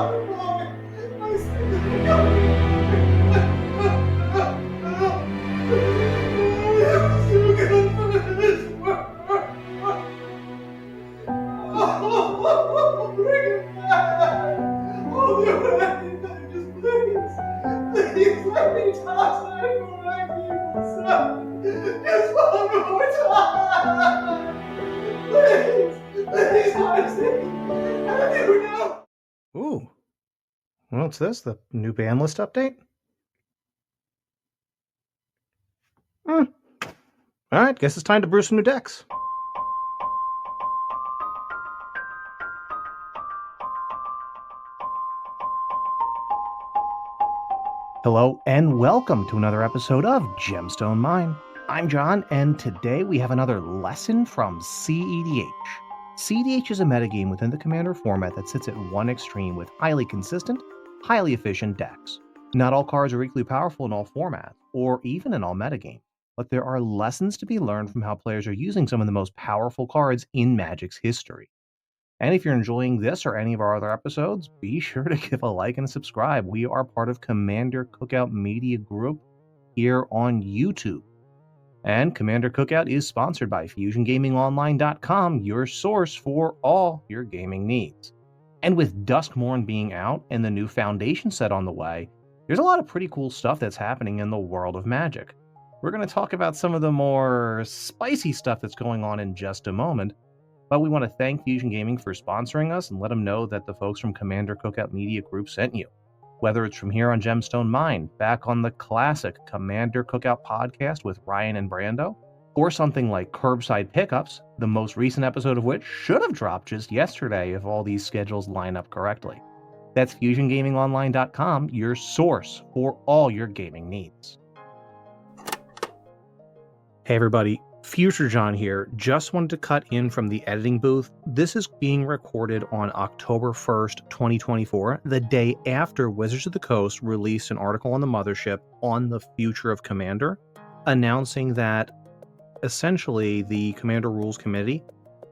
Please let me Dockside for my people's son. Just one more time. Please, Darcy. Have you know? Ooh. What's this? The new ban list update? Alright, guess it's time to brew some new decks. Hello and welcome to another episode of Gemstone Mine. I'm John, and today we have another lesson from cEDH. cEDH is a metagame within the Commander format that sits at one extreme with highly consistent, highly efficient decks. Not all cards are equally powerful in all formats, or even in all metagames, but there are lessons to be learned from how players are using some of the most powerful cards in Magic's history. And if you're enjoying this or any of our other episodes, be sure to give a like and subscribe. We are part of Commander Cookout Media Group here on YouTube. And Commander Cookout is sponsored by FusionGamingOnline.com, your source for all your gaming needs. And with Duskmorn being out and the new Foundation set on the way, there's a lot of pretty cool stuff that's happening in the world of Magic. We're going to talk about some of the more spicy stuff that's going on in just a moment, but we want to thank Fusion Gaming for sponsoring us and let them know that the folks from Commander Cookout Media Group sent you. Whether it's from here on Gemstone Mine, back on the classic Commander Cookout podcast with Ryan and Brando, or something like Curbside Pickups, the most recent episode of which should have dropped just yesterday if all these schedules line up correctly. That's FusionGamingOnline.com, your source for all your gaming needs. Hey everybody, Future John here. Just wanted to cut in from the editing booth. This is being recorded on October 1st, 2024, the day after Wizards of the Coast released an article on the Mothership on the future of Commander, announcing that essentially the Commander Rules Committee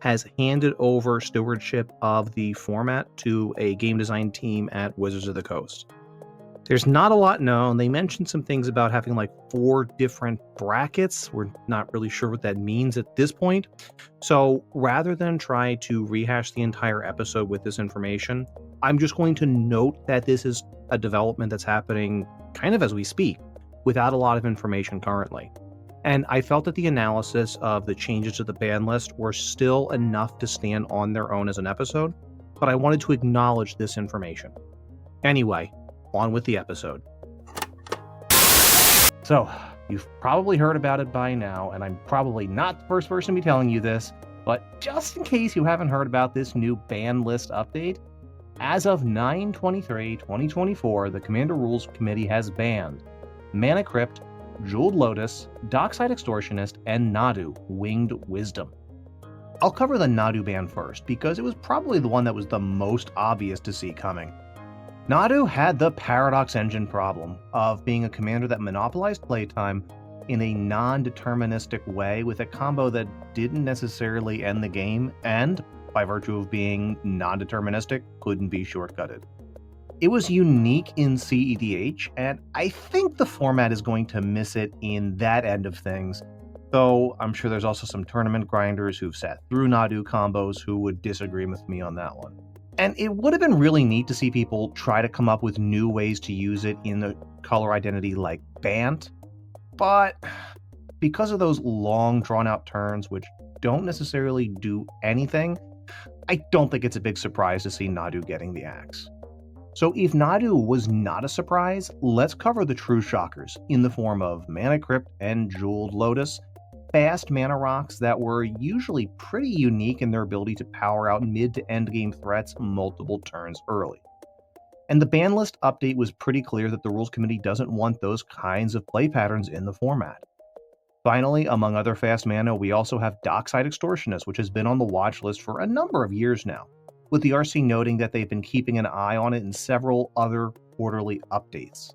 has handed over stewardship of the format to a game design team at Wizards of the Coast. There's not a lot known. They mentioned some things about having like 4 different brackets. We're not really sure what that means at this point. So rather than try to rehash the entire episode with this information, I'm just going to note that this is a development that's happening kind of as we speak, without a lot of information currently. And I felt that the analysis of the changes to the ban list were still enough to stand on their own as an episode, but I wanted to acknowledge this information. Anyway, on with the episode. So, you've probably heard about it by now, and I'm probably not the first person to be telling you this, but just in case you haven't heard about this new ban list update, as of 9/23/2024, the Commander Rules Committee has banned Mana Crypt, Jeweled Lotus, Dockside Extortionist, and Nadu, Winged Wisdom. I'll cover the Nadu ban first, because it was probably the one that was the most obvious to see coming. Nadu had the paradox engine problem of being a commander that monopolized playtime in a non-deterministic way with a combo that didn't necessarily end the game and, by virtue of being non-deterministic, couldn't be shortcutted. It was unique in cEDH, and I think the format is going to miss it in that end of things, though I'm sure there's also some tournament grinders who've sat through Nadu combos who would disagree with me on that one. And it would have been really neat to see people try to come up with new ways to use it in the color identity like Bant, but because of those long drawn-out turns which don't necessarily do anything, I don't think it's a big surprise to see Nadu getting the axe. So if Nadu was not a surprise, let's cover the true shockers in the form of Mana Crypt and Jeweled Lotus, fast mana rocks that were usually pretty unique in their ability to power out mid to end game threats multiple turns early. And the ban list update was pretty clear that the Rules Committee doesn't want those kinds of play patterns in the format. Finally, among other fast mana, we also have Dockside Extortionist, which has been on the watch list for a number of years now, with the RC noting that they've been keeping an eye on it in several other quarterly updates.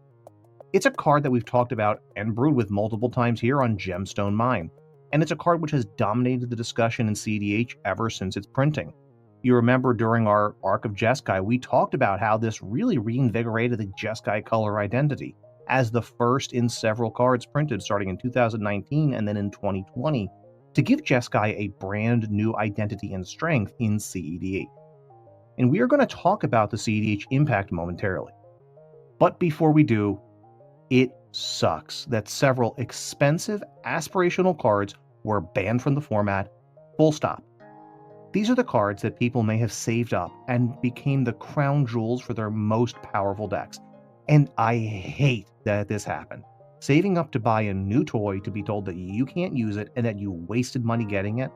It's a card that we've talked about and brewed with multiple times here on Gemstone Mine, and it's a card which has dominated the discussion in cEDH ever since its printing. You remember during our arc of Jeskai, we talked about how this really reinvigorated the Jeskai color identity as the first in several cards printed starting in 2019 and then in 2020 to give Jeskai a brand new identity and strength in cEDH. And we are going to talk about the cEDH impact momentarily. But before we do, it sucks that several expensive aspirational cards were banned from the format, full stop. These are the cards that people may have saved up and became the crown jewels for their most powerful decks. And I hate that this happened. Saving up to buy a new toy to be told that you can't use it and that you wasted money getting it.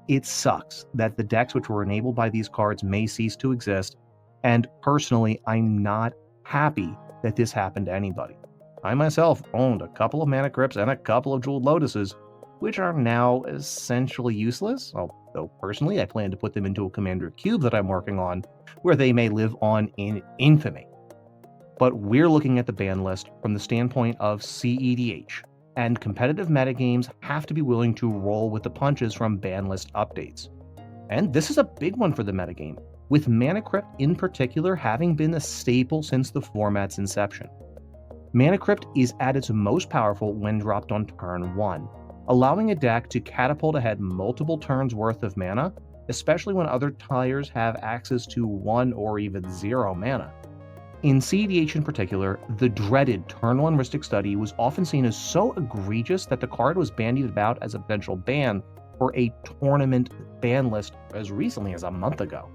It sucks that the decks which were enabled by these cards may cease to exist, and personally, I'm not happy that this happened to anybody. I myself owned a couple of Mana Crypts and a couple of Jeweled Lotuses, which are now essentially useless, although personally I plan to put them into a Commander Cube that I'm working on, where they may live on in infamy. But we're looking at the ban list from the standpoint of cEDH, and competitive metagames have to be willing to roll with the punches from ban list updates. And this is a big one for the metagame, with Mana Crypt in particular having been a staple since the format's inception. Mana Crypt is at its most powerful when dropped on turn 1, allowing a deck to catapult ahead multiple turns worth of mana, especially when other players have access to 1 or even 0 mana. In cEDH in particular, the dreaded turn 1 Rhystic Study was often seen as so egregious that the card was bandied about as a potential ban for a tournament ban list as recently as a month ago.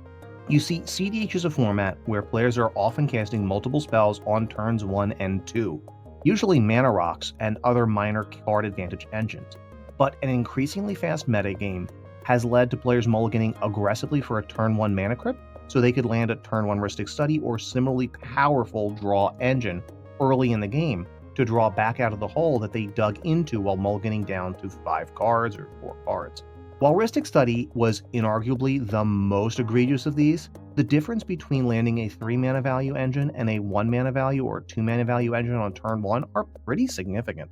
You see, cEDH is a format where players are often casting multiple spells on turns 1 and 2, usually mana rocks and other minor card advantage engines. But an increasingly fast metagame has led to players mulliganing aggressively for a turn 1 Mana Crypt, so they could land a turn 1 Rhystic Study or similarly powerful draw engine early in the game to draw back out of the hole that they dug into while mulliganing down to 5 cards or 4 cards. While Rhystic Study was inarguably the most egregious of these, the difference between landing a 3 mana value engine and a 1 mana value or 2 mana value engine on turn 1 are pretty significant.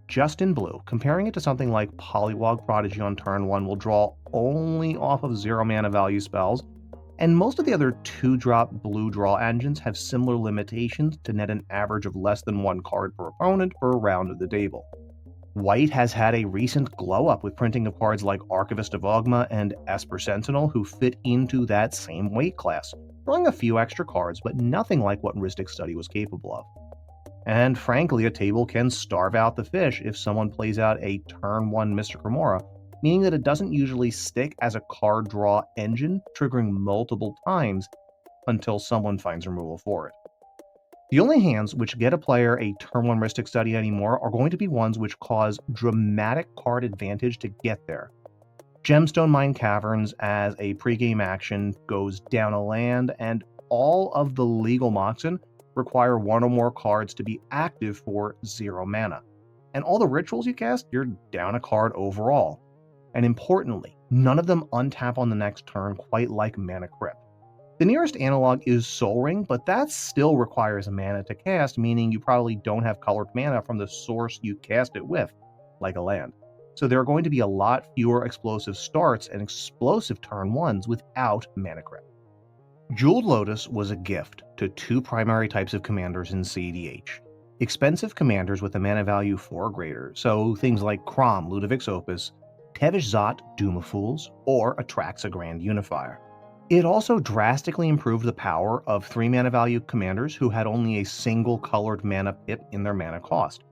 Just in blue, comparing it to something like Polywog Prodigy on turn 1 will draw only off of 0 mana value spells, and most of the other 2-drop blue draw engines have similar limitations to net an average of less than 1 card per opponent per round of the table. White has had a recent glow-up with printing of cards like Archivist of Ogma and Esper Sentinel who fit into that same weight class, drawing a few extra cards but nothing like what Rhystic Study was capable of. And frankly, a table can starve out the fish if someone plays out a turn 1 Mystic Remora, meaning that it doesn't usually stick as a card draw engine, triggering multiple times until someone finds removal for it. The only hands which get a player a turn 1 Rhystic Study anymore are going to be ones which cause dramatic card advantage to get there. Gemstone Mine Caverns as a pregame action goes down a land, and all of the legal Moxen require 1 or more cards to be active for 0 mana. And all the rituals you cast, you're down a card overall. And importantly, none of them untap on the next turn quite like Mana Crypt. The nearest analog is Sol Ring, but that still requires a mana to cast, meaning you probably don't have colored mana from the source you cast it with, like a land. So there are going to be a lot fewer explosive starts and explosive turn 1s without Mana Crypt. Jeweled Lotus was a gift to 2 primary types of commanders in cEDH. Expensive commanders with a mana value 4 or greater, so things like Crom, Ludovic's Opus, Tevish Zot, Doom of Fools, or Atraxa Grand Unifier. It also drastically improved the power of 3 mana value commanders who had only a single colored mana pip in their mana cost.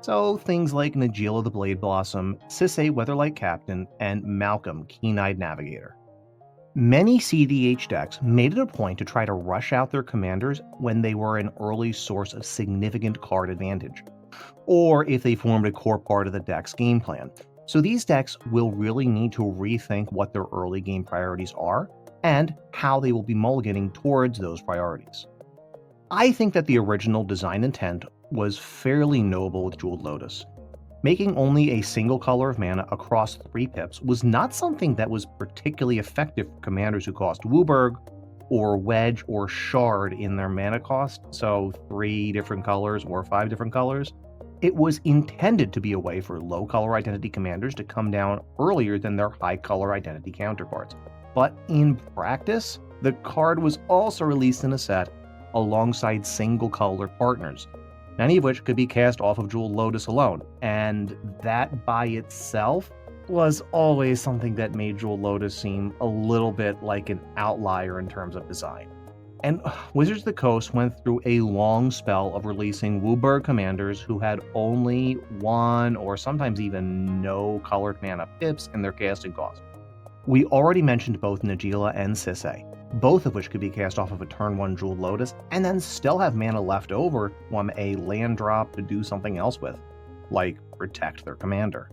So things like Najeela the Blade Blossom, Sisay Weatherlight Captain, and Malcolm Keen-Eyed Navigator. Many cEDH decks made it a point to try to rush out their commanders when they were an early source of significant card advantage, or if they formed a core part of the deck's game plan. So these decks will really need to rethink what their early game priorities are, and how they will be mulliganing towards those priorities. I think that the original design intent was fairly noble with Jeweled Lotus. Making only a single color of mana across 3 pips was not something that was particularly effective for commanders who cost Wooburg, or Wedge, or Shard in their mana cost, so 3 different colors or 5 different colors. It was intended to be a way for low color identity commanders to come down earlier than their high color identity counterparts. But in practice, the card was also released in a set alongside single-colored partners, many of which could be cast off of Jeweled Lotus alone, and that by itself was always something that made Jeweled Lotus seem a little bit like an outlier in terms of design. And Wizards of the Coast went through a long spell of releasing Wooburg commanders who had only one or sometimes even no colored mana pips in their casting cost. We already mentioned both Najeela and Sisay, both of which could be cast off of a turn 1 Jeweled Lotus and then still have mana left over from a land drop to do something else with, like protect their commander.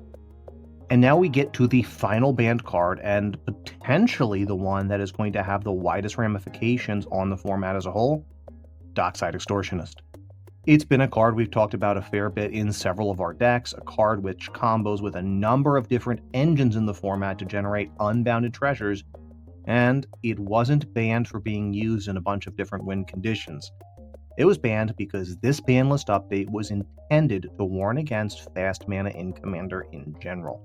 And now we get to the final banned card, and potentially the one that is going to have the widest ramifications on the format as a whole, Dockside Extortionist. It's been a card we've talked about a fair bit in several of our decks, a card which combos with a number of different engines in the format to generate unbounded treasures, and it wasn't banned for being used in a bunch of different win conditions. It was banned because this ban list update was intended to warn against fast mana in Commander in general.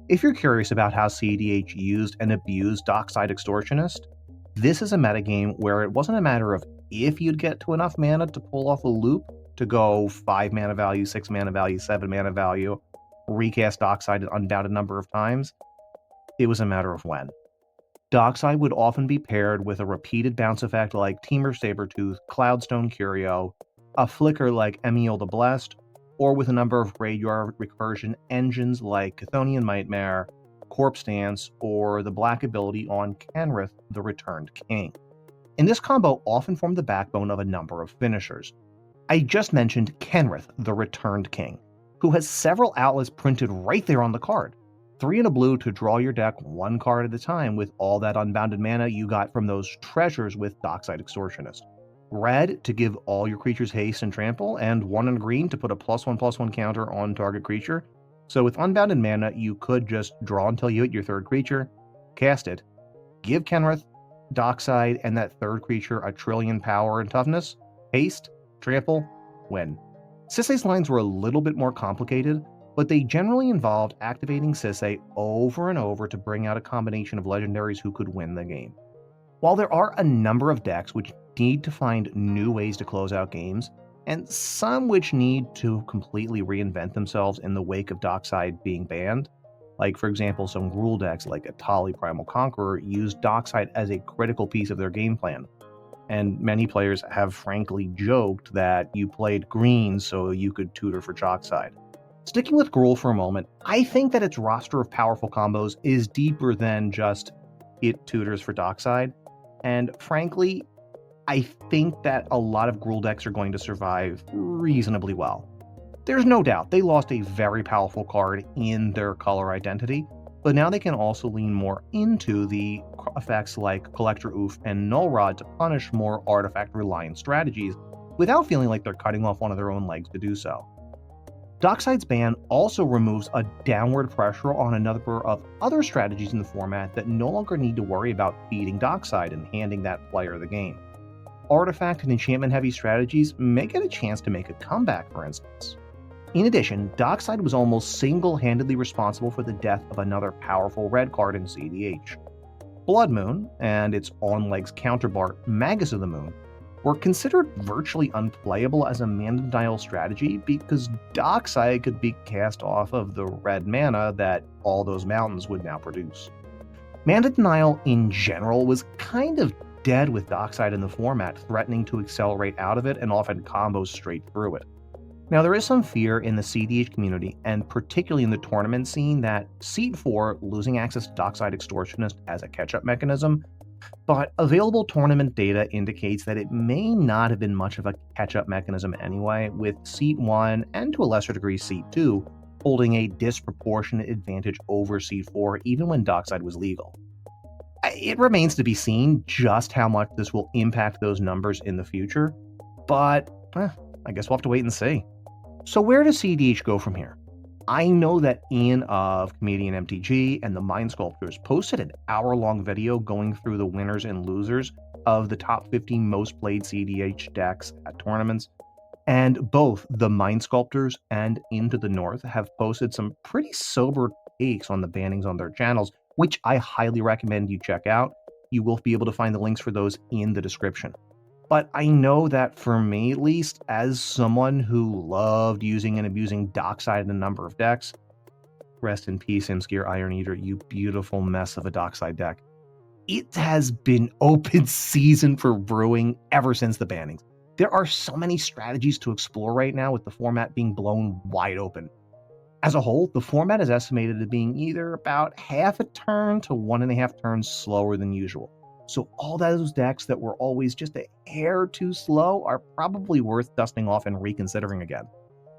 If you're curious about how cEDH used and abused Dockside Extortionist, this is a metagame where it wasn't a matter of if you'd get to enough mana to pull off a loop to go 5 mana value, 6 mana value, 7 mana value, recast Dockside an unbounded number of times. It was a matter of when. Dockside would often be paired with a repeated bounce effect like Temur Sabertooth, Cloudstone Curio, a flicker like Emiel the Blessed, or with a number of graveyard recursion engines like Chthonian Nightmare, Corpse Dance, or the black ability on Kenrith, the Returned King. And this combo often formed the backbone of a number of finishers. I just mentioned Kenrith, the Returned King, who has several outlets printed right there on the card. 3 and a blue to draw your deck 1 card at a time with all that unbounded mana you got from those treasures with Dockside Extortionist. Red to give all your creatures haste and trample, and 1 and green to put a +1/+1 counter on target creature. So with unbounded mana, you could just draw until you hit your 3rd creature, cast it, give Kenrith, Dockside, and that 3rd creature a trillion power and toughness, haste, trample, win. Sisay's lines were a little bit more complicated, but they generally involved activating Sisay over and over to bring out a combination of legendaries who could win the game. While there are a number of decks which need to find new ways to close out games, and some which need to completely reinvent themselves in the wake of Dockside being banned, like for example some Gruul decks like Atali Primal Conqueror used Dockside as a critical piece of their game plan, and many players have frankly joked that you played green so you could tutor for Dockside. Sticking with Gruul for a moment, I think that its roster of powerful combos is deeper than just it tutors for Dockside, and frankly, I think that a lot of Gruul decks are going to survive reasonably well. There's no doubt they lost a very powerful card in their color identity, but now they can also lean more into the effects like Collector Oof and Null Rod to punish more artifact-reliant strategies without feeling like they're cutting off one of their own legs to do so. Dockside's ban also removes a downward pressure on a number of other strategies in the format that no longer need to worry about feeding Dockside and handing that player the game. Artifact and enchantment-heavy strategies may get a chance to make a comeback, for instance. In addition, Dockside was almost single-handedly responsible for the death of another powerful red card in cEDH. Blood Moon, and its on-legs counterpart, Magus of the Moon, were considered virtually unplayable as a mana denial strategy because Dockside could be cast off of the red mana that all those mountains would now produce. Mana denial in general was kind of dead with Dockside in the format, threatening to accelerate out of it and often combos straight through it. Now, there is some fear in the cEDH community, and particularly in the tournament scene, that Seed 4 losing access to Dockside Extortionist as a catch-up mechanism, but available tournament data indicates that it may not have been much of a catch-up mechanism anyway, with Seed 1, and to a lesser degree Seed 2, holding a disproportionate advantage over Seed 4 even when Dockside was legal. It remains to be seen just how much this will impact those numbers in the future, but I guess we'll have to wait and see. So where does cEDH go from here? I know that Ian of Comedian MTG and the Mind Sculptors posted an hour-long video going through the winners and losers of the top 15 most played cEDH decks at tournaments, and both the Mind Sculptors and Into the North have posted some pretty sober takes on the bannings on their channels, which I highly recommend you check out. You will be able to find the links for those in the description. But I know that for me, at least, as someone who loved using and abusing Dockside in a number of decks, rest in peace, Imsgear Iron Eater, you beautiful mess of a Dockside deck. It has been open season for brewing ever since the bannings. There are so many strategies to explore right now with the format being blown wide open. As a whole, the format is estimated as being either about half a turn to 1.5 turns slower than usual. So all those decks that were always just a hair too slow are probably worth dusting off and reconsidering again.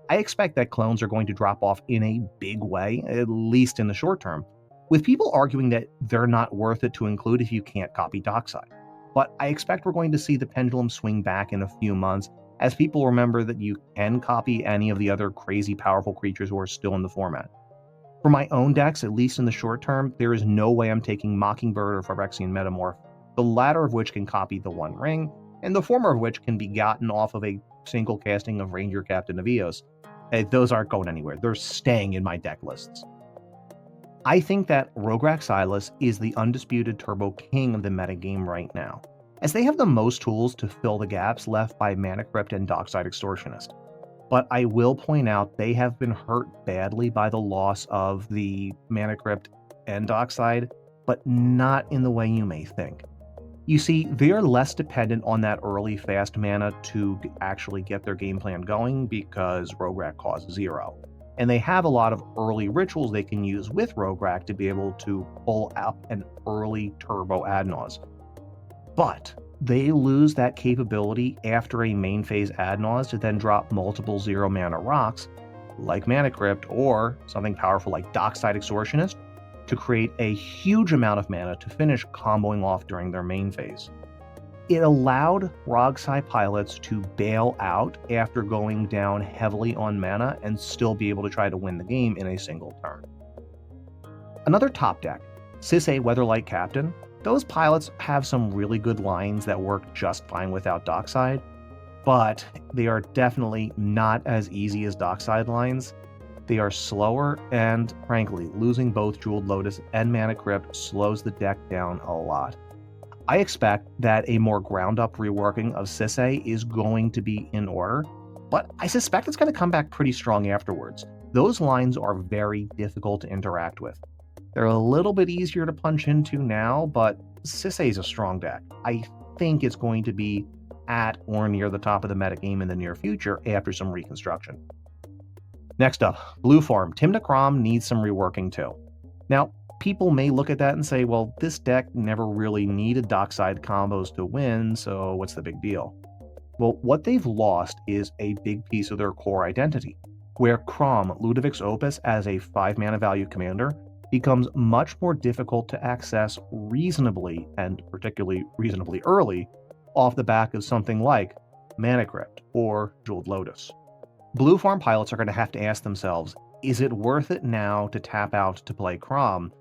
I expect that clones are going to drop off in a big way, at least in the short term, with people arguing that they're not worth it to include if you can't copy Dockside. But I expect we're going to see the pendulum swing back in a few months as people remember that you can copy any of the other crazy powerful creatures who are still in the format. For my own decks, at least in the short term, there is no way I'm taking Mockingbird or Phyrexian Metamorph, the latter of which can copy the One Ring, and the former of which can be gotten off of a single casting of Ranger Captain of Eos. Those aren't going anywhere. They're staying in my deck lists. I think that Rograk Silas is the undisputed turbo king of the metagame right now, as they have the most tools to fill the gaps left by Mana Crypt and Dockside Extortionist. But I will point out they have been hurt badly by the loss of the Mana Crypt and Dockside, but not in the way you may think. You see, they are less dependent on that early fast mana to actually get their game plan going because Rograk costs 0. And they have a lot of early rituals they can use with Rograk to be able to pull up an early turbo Adnaz. But they lose that capability after a main phase Adnaz to then drop multiple 0 mana rocks, like Mana Crypt, or something powerful like Dockside Extortionist, to create a huge amount of mana to finish comboing off during their main phase. It allowed Rogsai pilots to bail out after going down heavily on mana and still be able to try to win the game in a single turn. Another top deck, cEDH Weatherlight Captain, those pilots have some really good lines that work just fine without Dockside, but they are definitely not as easy as Dockside lines. They are slower, and frankly, losing both Jeweled Lotus and Mana Crypt slows the deck down a lot. I expect that a more ground-up reworking of cEDH is going to be in order, but I suspect it's going to come back pretty strong afterwards. Those lines are very difficult to interact with. They're a little bit easier to punch into now, but cEDH is a strong deck. I think it's going to be at or near the top of the metagame in the near future after some reconstruction. Next up, Blue Farm. Tymna Kraum needs some reworking too. Now, people may look at that and say, well, this deck never really needed Dockside combos to win, so what's the big deal? Well, what they've lost is a big piece of their core identity, where Kraum, Ludovic's Opus as a 5-mana value commander, becomes much more difficult to access reasonably, and particularly reasonably early, off the back of something like Mana Crypt or Jeweled Lotus. Blue Farm pilots are going to have to ask themselves, is it worth it now to tap out to play Kraum?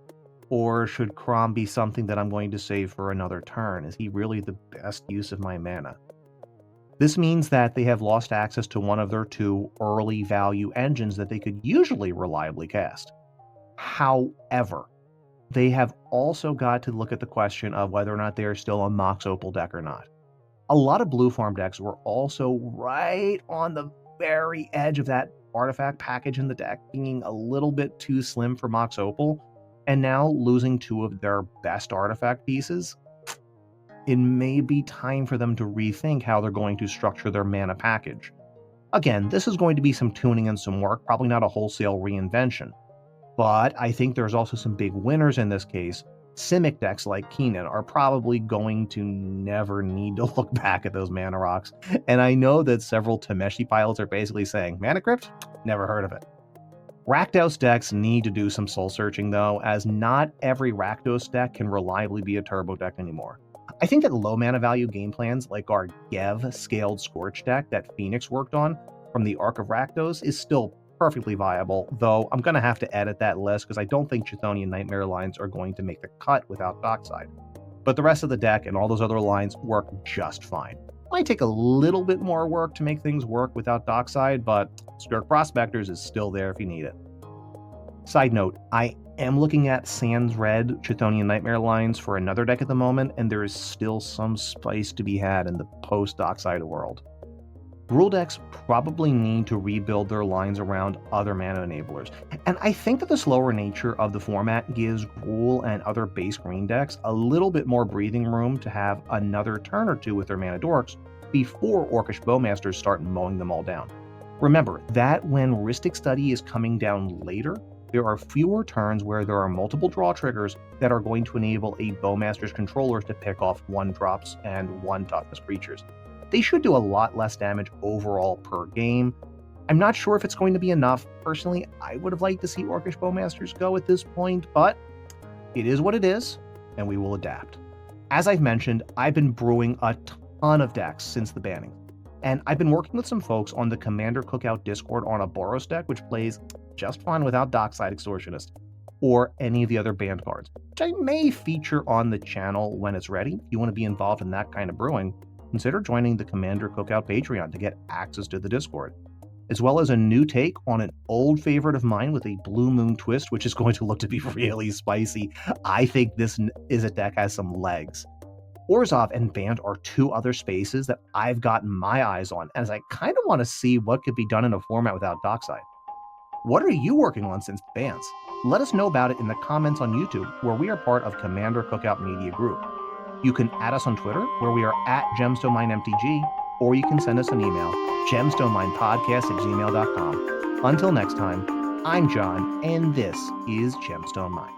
Or should Kraum be something that I'm going to save for another turn? Is he really the best use of my mana? This means that they have lost access to one of their 2 early value engines that they could usually reliably cast. However, they have also got to look at the question of whether or not they are still a Mox Opal deck or not. A lot of Blue Farm decks were also right on the very edge of that artifact package in the deck being a little bit too slim for Mox Opal, and now losing 2 of their best artifact pieces. It may be time for them to rethink how they're going to structure their mana package. Again, this is going to be some tuning and some work, probably not a wholesale reinvention. But I think there's also some big winners in this case. Simic decks like Keenan are probably going to never need to look back at those mana rocks, and I know that several Tameshi pilots are basically saying, Mana Crypt? Never heard of it. Rakdos decks need to do some soul searching though, as not every Rakdos deck can reliably be a turbo deck anymore. I think that low mana value game plans like our Gev scaled Scorch deck that Phoenix worked on from the Arc of Rakdos is still perfectly viable, though I'm going to have to edit that list because I don't think Chthonian Nightmare lines are going to make the cut without Dockside. But the rest of the deck and all those other lines work just fine. It might take a little bit more work to make things work without Dockside, but Skirk Prospectors is still there if you need it. Side note, I am looking at Sans Red Chthonian Nightmare lines for another deck at the moment, and there is still some spice to be had in the post-Dockside world. Rule decks probably need to rebuild their lines around other mana enablers, and I think that the slower nature of the format gives Gruul and other base green decks a little bit more breathing room to have another turn or two with their mana dorks before Orcish Bowmasters start mowing them all down. Remember that when Rhystic Study is coming down later, there are fewer turns where there are multiple draw triggers that are going to enable a Bowmaster's controller to pick off 1-drops and 1-toughness creatures. They should do a lot less damage overall per game. I'm not sure if it's going to be enough. Personally, I would have liked to see Orcish Bowmasters go at this point, but it is what it is, and we will adapt. As I've mentioned, I've been brewing a ton of decks since the banning, and I've been working with some folks on the Commander Cookout Discord on a Boros deck, which plays just fine without Dockside Extortionist or any of the other banned cards, which I may feature on the channel when it's ready. If you want to be involved in that kind of brewing, consider joining the Commander Cookout Patreon to get access to the Discord, as well as a new take on an old favorite of mine with a Blue Moon twist, which is going to look to be really spicy. I think this is a deck has some legs. Orzhov and Banned are two other spaces that I've gotten my eyes on, as I kind of want to see what could be done in a format without Dockside. What are you working on since the bans? Let us know about it in the comments on YouTube, where we are part of Commander Cookout Media Group. You can add us on Twitter, where we are at GemstoneMineMTG, or you can send us an email, gemstoneminepodcast@gmail.com. Until next time, I'm John, and this is Gemstone Mine.